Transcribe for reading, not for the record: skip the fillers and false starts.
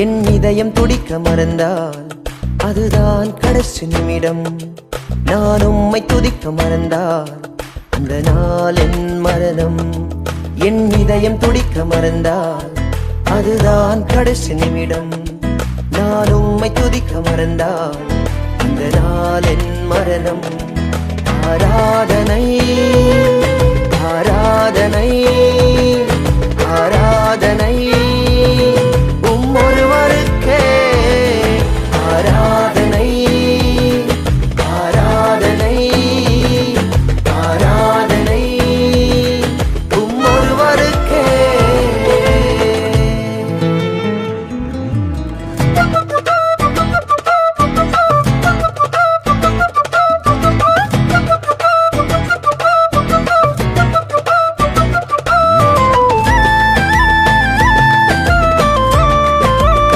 என் இதயம் துடிக்க மறந்தால் அதுதான் கடைசி நிமிடம். நான் உம்மை துதிக்க மறந்தால் அந்த நாள் என் மரணம். என் இதயம் துடிக்க மறந்தால் அதுதான் கடைசி நிமிடம். நான் உம்மை துதிக்க மறந்தால் அந்த நாள் என் மரணம். ஆராதனை ஆராதனை ஆராதனை